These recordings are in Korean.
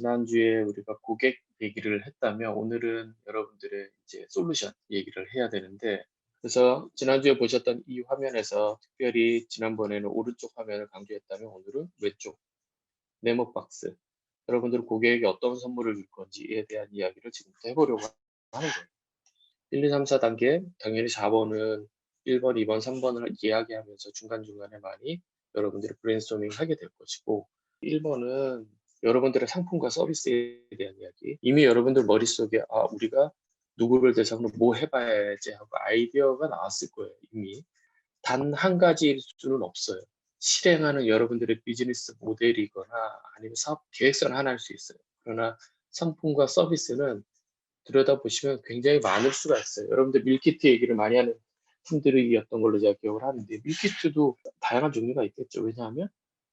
지난주에 우리가 고객 얘기를 했다면 오늘은 여러분들의 이제 솔루션 얘기를 해야 되는데 그래서 지난주에 보셨던 이 화면에서 특별히 지난번에는 오른쪽 화면을 강조했다면 오늘은 왼쪽 네모 박스 여러분들은 고객에게 어떤 선물을 줄 건지에 대한 이야기를 지금부터 해보려고 하는 거예요. 1, 2, 3, 4단계 당연히 4번은 1번, 2번, 3번을 이야기하면서 중간중간에 많이 여러분들이 브레인스토밍 하게 될 것이고 1번은 여러분들의 상품과 서비스에 대한 이야기 이미 여러분들 머릿속에 우리가 누구를 대상으로 뭐 해봐야지 하고 아이디어가 나왔을 거예요. 이미 단 한 가지일 수는 없어요. 실행하는 여러분들의 비즈니스 모델이거나 아니면 사업 계획서는 하나일 수 있어요. 그러나 상품과 서비스는 들여다보시면 굉장히 많을 수가 있어요. 여러분들 밀키트 얘기를 많이 하는 팀들이었던 걸로 제가 기억을 하는데 밀키트도 다양한 종류가 있겠죠. 왜냐하면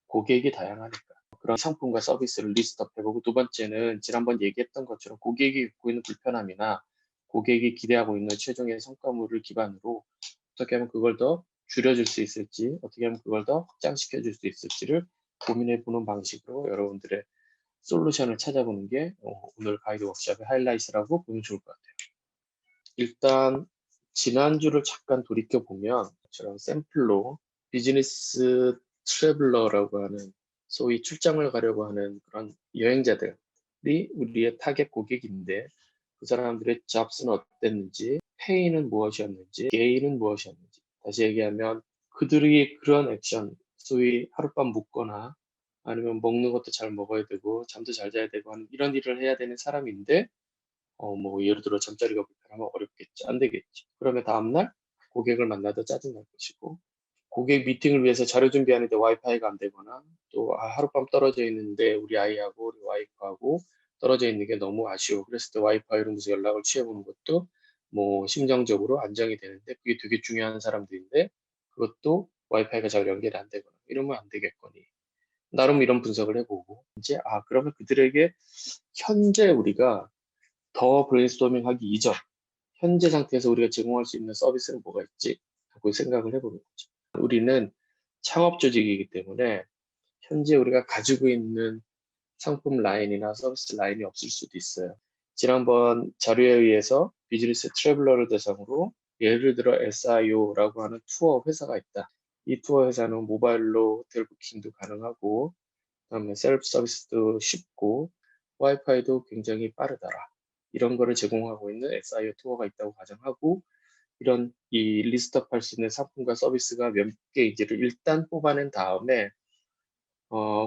고객이 다양하니까. 그런 상품과 서비스를 리스트업 해보고 두 번째는 지난번 얘기했던 것처럼 고객이 겪고 있는 불편함이나 고객이 기대하고 있는 최종의 성과물을 기반으로 어떻게 하면 그걸 더 줄여줄 수 있을지 어떻게 하면 그걸 더 확장시켜 줄 수 있을지를 고민해 보는 방식으로 여러분들의 솔루션을 찾아보는 게 오늘 가이드 워크숍의 하이라이트라고 보면 좋을 것 같아요. 일단 지난주를 잠깐 돌이켜 보면 저런 샘플로 비즈니스 트래블러라고 하는 소위 출장을 가려고 하는 그런 여행자들이 우리의 타겟 고객인데 그 사람들의 잡스는 어땠는지, 페이는 무엇이었는지, 게인은 무엇이었는지 다시 얘기하면 그들이 그런 액션, 소위 하룻밤 묵거나 아니면 먹는 것도 잘 먹어야 되고 잠도 잘 자야 되고 하는 이런 일을 해야 되는 사람인데 뭐 예를 들어 잠자리가 불편하면 어렵겠지, 안 되겠지. 그러면 다음날 고객을 만나도 짜증날 것이고 고객 미팅을 위해서 자료 준비하는데 와이파이가 안 되거나 또 하룻밤 떨어져 있는데 우리 아이하고 우리 와이프하고 떨어져 있는 게 너무 아쉬워. 그랬을 때 와이파이로 무슨 연락을 취해보는 것도 뭐 심정적으로 안정이 되는데 그게 되게 중요한 사람들인데 그것도 와이파이가 잘 연결이 안 되거나 이러면 안 되겠거니. 나름 이런 분석을 해보고 이제 그러면 그들에게 현재 우리가 더 브레인스토밍 하기 이전 현재 상태에서 우리가 제공할 수 있는 서비스는 뭐가 있지? 하고 생각을 해보는 거죠. 우리는 창업 조직이기 때문에 현재 우리가 가지고 있는 상품 라인이나 서비스 라인이 없을 수도 있어요. 지난번 자료에 의해서 비즈니스 트래블러를 대상으로 예를 들어 SIO라고 하는 투어 회사가 있다. 이 투어 회사는 모바일로 호텔 부킹도 가능하고 그다음에 셀프 서비스도 쉽고 와이파이도 굉장히 빠르더라. 이런 거를 제공하고 있는 SIO 투어가 있다고 가정하고 이런 이 리스트업 할 수 있는 상품과 서비스가 몇 개인지를 일단 뽑아낸 다음에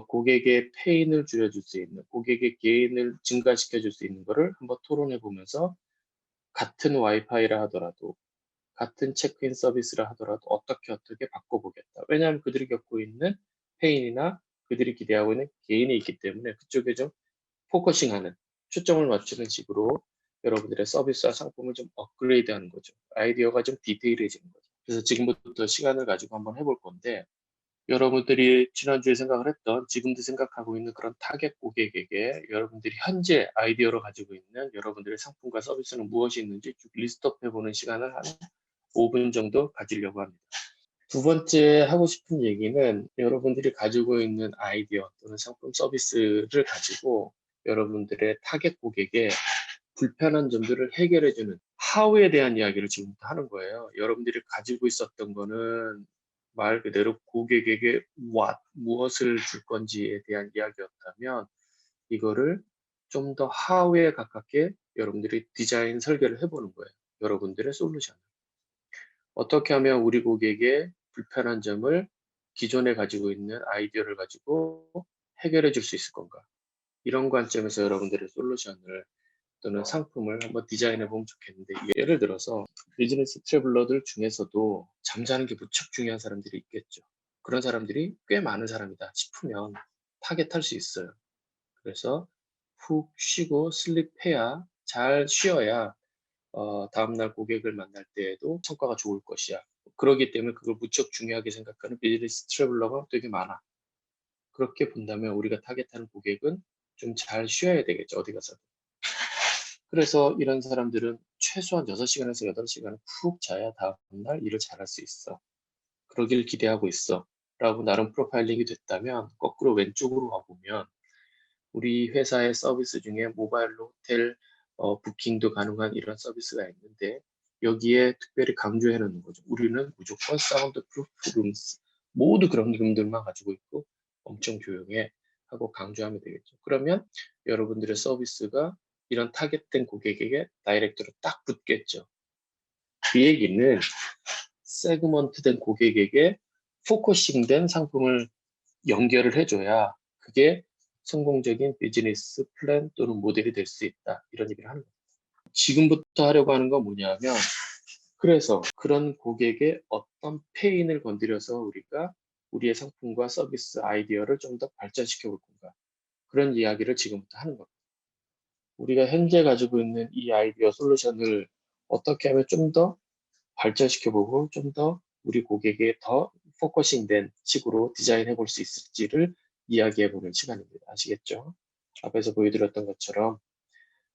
고객의 페인을 줄여줄 수 있는, 고객의 게인을 증가시켜 줄 수 있는 거를 한번 토론해 보면서 같은 와이파이라 하더라도 같은 체크인 서비스라 하더라도 어떻게 바꿔보겠다. 왜냐하면 그들이 겪고 있는 페인이나 그들이 기대하고 있는 게인이 있기 때문에 그쪽에 좀 포커싱하는, 초점을 맞추는 식으로 여러분들의 서비스와 상품을 좀 업그레이드하는 거죠. 아이디어가 좀 디테일해지는 거죠. 그래서 지금부터 시간을 가지고 한번 해볼 건데 여러분들이 지난주에 생각을 했던 지금도 생각하고 있는 그런 타겟 고객에게 여러분들이 현재 아이디어로 가지고 있는 여러분들의 상품과 서비스는 무엇이 있는지 쭉 리스트업 해보는 시간을 한 5분 정도 가지려고 합니다. 두 번째 하고 싶은 얘기는 여러분들이 가지고 있는 아이디어 또는 상품 서비스를 가지고 여러분들의 타겟 고객의 불편한 점들을 해결해주는 how에 대한 이야기를 지금부터 하는 거예요. 여러분들이 가지고 있었던 거는 말 그대로 고객에게 무엇을 줄 건지에 대한 이야기였다면 이거를 좀 더 how에 가깝게 여러분들이 디자인 설계를 해보는 거예요. 여러분들의 솔루션. 어떻게 하면 우리 고객의 불편한 점을 기존에 가지고 있는 아이디어를 가지고 해결해 줄 수 있을 건가? 이런 관점에서 여러분들의 솔루션을 또는 상품을 한번 디자인해 보면 좋겠는데 예를 들어서 비즈니스 트래블러들 중에서도 잠자는 게 무척 중요한 사람들이 있겠죠. 그런 사람들이 꽤 많은 사람이다 싶으면 타겟할 수 있어요. 그래서 푹 쉬고 슬립해야 잘 쉬어야 다음날 고객을 만날 때에도 성과가 좋을 것이야. 그렇기 때문에 그걸 무척 중요하게 생각하는 비즈니스 트래블러가 되게 많아. 그렇게 본다면 우리가 타겟하는 고객은 좀 잘 쉬어야 되겠죠. 어디 가서. 그래서 이런 사람들은 최소한 6시간에서 8시간은 푹 자야 다음날 일을 잘할 수 있어. 그러길 기대하고 있어. 라고 나름 프로파일링이 됐다면 거꾸로 왼쪽으로 와보면 우리 회사의 서비스 중에 모바일로 호텔 부킹도 가능한 이런 서비스가 있는데 여기에 특별히 강조해 놓는 거죠. 우리는 무조건 사운드 프루프 룸스 모두 그런 룸들만 가지고 있고 엄청 조용해 하고 강조하면 되겠죠. 그러면 여러분들의 서비스가 이런 타겟된 고객에게 다이렉트로 딱 붙겠죠. 그 얘기는 세그먼트된 고객에게 포커싱된 상품을 연결을 해줘야 그게 성공적인 비즈니스 플랜 또는 모델이 될 수 있다. 이런 얘기를 하는 거예요. 지금부터 하려고 하는 건 뭐냐면 그래서 그런 고객의 어떤 페인을 건드려서 우리가 우리의 상품과 서비스 아이디어를 좀 더 발전시켜 볼 건가. 그런 이야기를 지금부터 하는 겁니다. 우리가 현재 가지고 있는 이 아이디어 솔루션을 어떻게 하면 좀 더 발전시켜보고 좀 더 우리 고객에 더 포커싱된 식으로 디자인해 볼 수 있을지를 이야기해 보는 시간입니다. 아시겠죠? 앞에서 보여드렸던 것처럼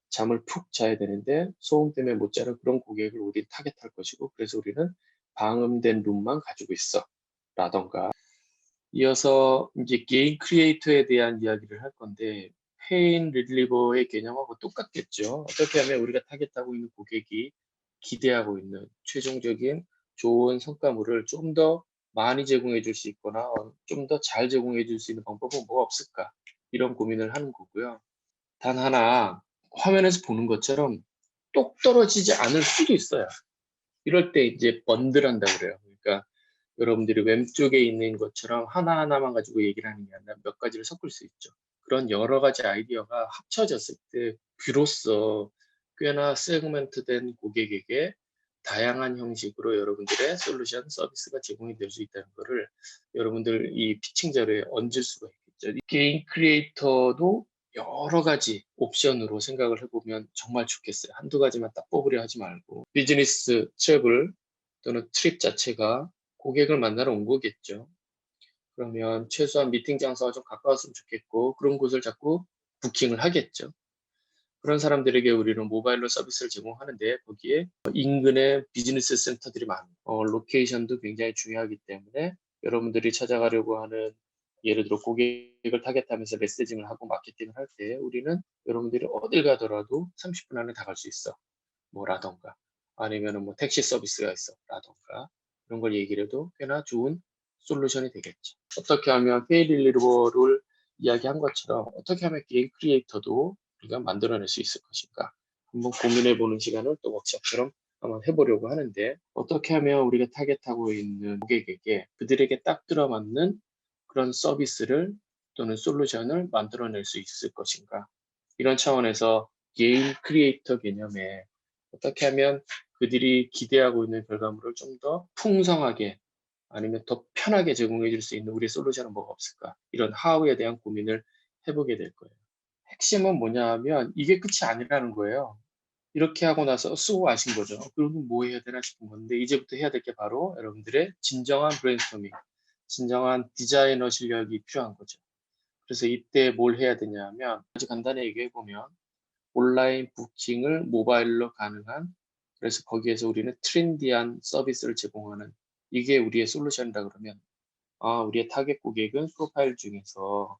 잠을 푹 자야 되는데 소음 때문에 못 자는 그런 고객을 우리 타겟할 것이고 그래서 우리는 방음된 룸만 가지고 있어 라던가 이어서 이제 게임 크리에이터에 대한 이야기를 할 건데 페인 릴리버의 개념하고 똑같겠죠. 어떻게 하면 우리가 타겟하고 있는 고객이 기대하고 있는 최종적인 좋은 성과물을 좀 더 많이 제공해 줄 수 있거나 좀 더 잘 제공해 줄 수 있는 방법은 뭐가 없을까? 이런 고민을 하는 거고요. 단 하나 화면에서 보는 것처럼 똑 떨어지지 않을 수도 있어요. 이럴 때 이제 번들한다 그래요. 그러니까 여러분들이 왼쪽에 있는 것처럼 하나하나만 가지고 얘기를 하는 게 아니라 몇 가지를 섞을 수 있죠. 그런 여러 가지 아이디어가 합쳐졌을 때 비로소 꽤나 세그멘트된 고객에게 다양한 형식으로 여러분들의 솔루션 서비스가 제공이 될 수 있다는 것을 여러분들 이 피칭 자료에 얹을 수가 있겠죠. 이 게임 크리에이터도 여러 가지 옵션으로 생각을 해보면 정말 좋겠어요. 한두 가지만 딱 뽑으려 하지 말고 비즈니스 트래블 또는 트립 자체가 고객을 만나러 온 거겠죠. 그러면 최소한 미팅 장소가 좀 가까웠으면 좋겠고 그런 곳을 자꾸 부킹을 하겠죠. 그런 사람들에게 우리는 모바일로 서비스를 제공하는데 거기에 인근에 비즈니스 센터들이 많아요. 로케이션도 굉장히 중요하기 때문에 여러분들이 찾아가려고 하는 예를 들어 고객을 타겟하면서 메시징을 하고 마케팅을 할 때 우리는 여러분들이 어딜 가더라도 30분 안에 다 갈 수 있어. 뭐라던가 아니면은 뭐 택시 서비스가 있어 라던가 그런 걸 얘기를 해도 꽤나 좋은 솔루션이 되겠죠. 어떻게 하면 페이릴리버를 이야기한 것처럼 어떻게 하면 게임 크리에이터도 우리가 만들어낼 수 있을 것인가 한번 고민해 보는 시간을 또 워크숍처럼 한번 해보려고 하는데 어떻게 하면 우리가 타겟하고 있는 고객에게 그들에게 딱 들어맞는 그런 서비스를 또는 솔루션을 만들어낼 수 있을 것인가 이런 차원에서 게임 크리에이터 개념에 어떻게 하면 그들이 기대하고 있는 결과물을 좀 더 풍성하게 아니면 더 편하게 제공해 줄 수 있는 우리의 솔루션은 뭐가 없을까? 이런 하우에 대한 고민을 해보게 될 거예요. 핵심은 뭐냐 하면 이게 끝이 아니라는 거예요. 이렇게 하고 나서 쓰고 아신 거죠. 그러면 뭐 해야 되나 싶은 건데 이제부터 해야 될 게 바로 여러분들의 진정한 브레인스토밍, 진정한 디자이너 실력이 필요한 거죠. 그래서 이때 뭘 해야 되냐 하면 아주 간단히 얘기해 보면 온라인 부킹을 모바일로 가능한 그래서 거기에서 우리는 트렌디한 서비스를 제공하는 이게 우리의 솔루션이다 그러면 우리의 타겟 고객은 프로파일 중에서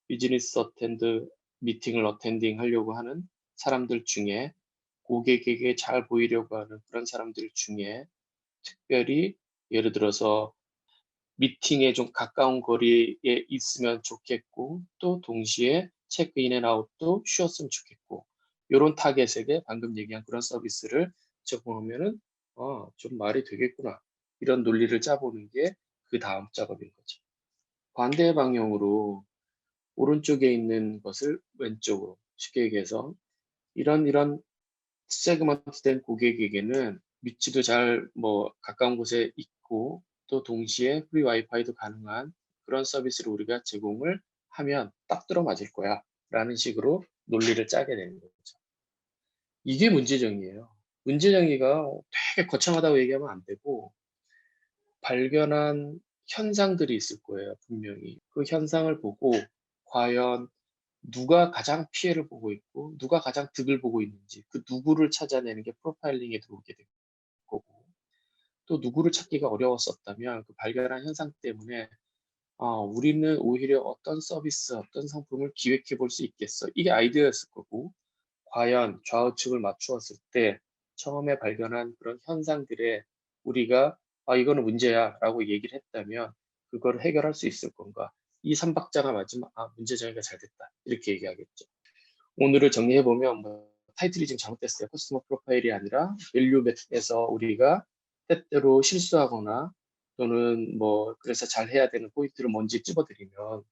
비즈니스 어텐드 미팅을 어텐딩 하려고 하는 사람들 중에 고객에게 잘 보이려고 하는 그런 사람들 중에 특별히 예를 들어서 미팅에 좀 가까운 거리에 있으면 좋겠고 또 동시에 체크인 앤 아웃도 쉬었으면 좋겠고 요런 타겟에게 방금 얘기한 그런 서비스를 제공하면은 좀 말이 되겠구나 이런 논리를 짜보는 게 그 다음 작업인 거죠. 반대 방향으로 오른쪽에 있는 것을 왼쪽으로 쉽게 얘기해서 이런 세그먼트된 고객에게는 위치도 잘 뭐 가까운 곳에 있고 또 동시에 프리 와이파이도 가능한 그런 서비스를 우리가 제공을 하면 딱 들어맞을 거야 라는 식으로 논리를 짜게 되는 거죠. 이게 문제정의예요. 문제정의가 되게 거창하다고 얘기하면 안 되고 발견한 현상들이 있을 거예요, 분명히. 그 현상을 보고 과연 누가 가장 피해를 보고 있고 누가 가장 득을 보고 있는지 그 누구를 찾아내는 게 프로파일링에 들어오게 될 거고 또 누구를 찾기가 어려웠었다면 그 발견한 현상 때문에 우리는 오히려 어떤 서비스, 어떤 상품을 기획해 볼 수 있겠어. 이게 아이디어였을 거고, 과연 좌우측을 맞추었을 때 처음에 발견한 그런 현상들에 우리가 이거는 문제야 라고 얘기를 했다면 그걸 해결할 수 있을 건가? 이 삼박자가 맞으면 문제 정의가 잘 됐다. 이렇게 얘기하겠죠. 오늘을 정리해보면 타이틀이 지금 잘못됐어요. 커스터머 프로파일이 아니라 밸류 맵에서 우리가 때때로 실수하거나 또는 그래서 잘 해야 되는 포인트를 먼저 찝어드리면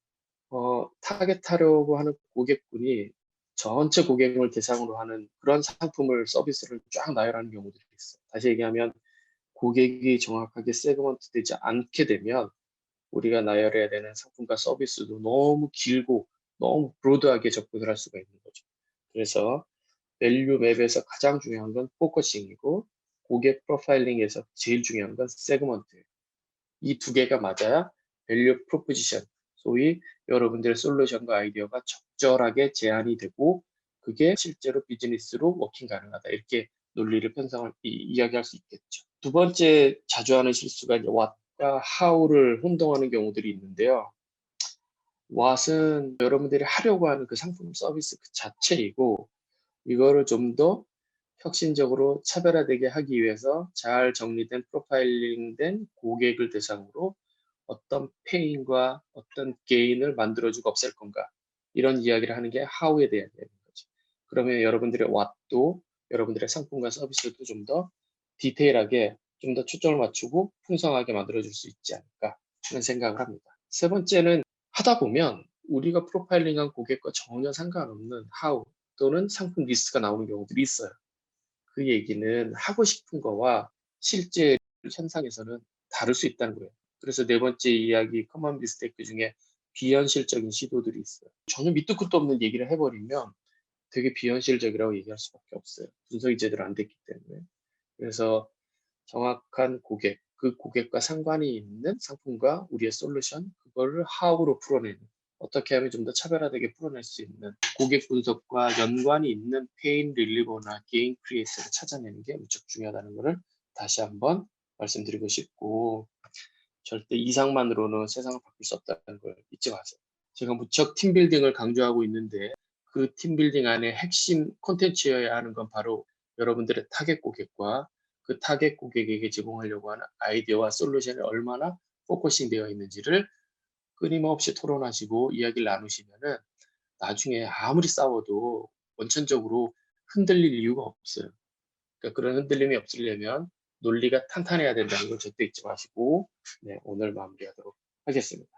타겟하려고 하는 고객군이 전체 고객을 대상으로 하는 그런 상품을 서비스를 쫙 나열하는 경우들이 있어요. 다시 얘기하면 고객이 정확하게 세그먼트 되지 않게 되면 우리가 나열해야 되는 상품과 서비스도 너무 길고 너무 브로드하게 접근을 할 수가 있는 거죠. 그래서 밸류 맵에서 가장 중요한 건 포커싱이고 고객 프로파일링에서 제일 중요한 건 세그먼트예요. 이 두 개가 맞아야 밸류 프로포지션, 소위 여러분들의 솔루션과 아이디어가 적절하게 제안이 되고 그게 실제로 비즈니스로 워킹 가능하다. 이렇게 논리를 편성을 이야기할 수 있겠죠. 두 번째 자주 하는 실수가 이제 what과 how를 혼동하는 경우들이 있는데요. what은 여러분들이 하려고 하는 그 상품 서비스 그 자체이고 이거를 좀 더 혁신적으로 차별화되게 하기 위해서 잘 정리된 프로파일링된 고객을 대상으로 어떤 페인과 어떤 게인을 만들어주고 없앨 건가 이런 이야기를 하는 게 how에 대한 이야기인 거죠. 그러면 여러분들의 what도 여러분들의 상품과 서비스도 좀 더 디테일하게 좀 더 초점을 맞추고 풍성하게 만들어줄 수 있지 않을까 하는 생각을 합니다. 세 번째는 하다 보면 우리가 프로파일링한 고객과 전혀 상관없는 how 또는 상품 리스트가 나오는 경우들이 있어요. 그 얘기는 하고 싶은 거와 실제 현상에서는 다를 수 있다는 거예요. 그래서 네 번째 이야기 커먼 미스테이크 중에 비현실적인 시도들이 있어요. 전혀 밑도 끝도 없는 얘기를 해버리면 되게 비현실적이라고 얘기할 수밖에 없어요. 분석이 제대로 안 됐기 때문에. 그래서 정확한 고객, 그 고객과 상관이 있는 상품과 우리의 솔루션, 그거를 how로 풀어내는, 어떻게 하면 좀 더 차별화되게 풀어낼 수 있는 고객 분석과 연관이 있는 페인 릴리버나 게인 크리에이터를 찾아내는 게 무척 중요하다는 것을 다시 한번 말씀드리고 싶고, 절대 이상만으로는 세상을 바꿀 수 없다는 걸 잊지 마세요. 제가 무척 팀빌딩을 강조하고 있는데 그 팀빌딩 안에 핵심 콘텐츠여야 하는 건 바로 여러분들의 타겟 고객과 그 타겟 고객에게 제공하려고 하는 아이디어와 솔루션이 얼마나 포커싱 되어 있는지를 끊임없이 토론하시고 이야기를 나누시면은 나중에 아무리 싸워도 원천적으로 흔들릴 이유가 없어요. 그러니까 그런 흔들림이 없으려면 논리가 탄탄해야 된다는 걸 절대 잊지 마시고 오늘 마무리하도록 하겠습니다.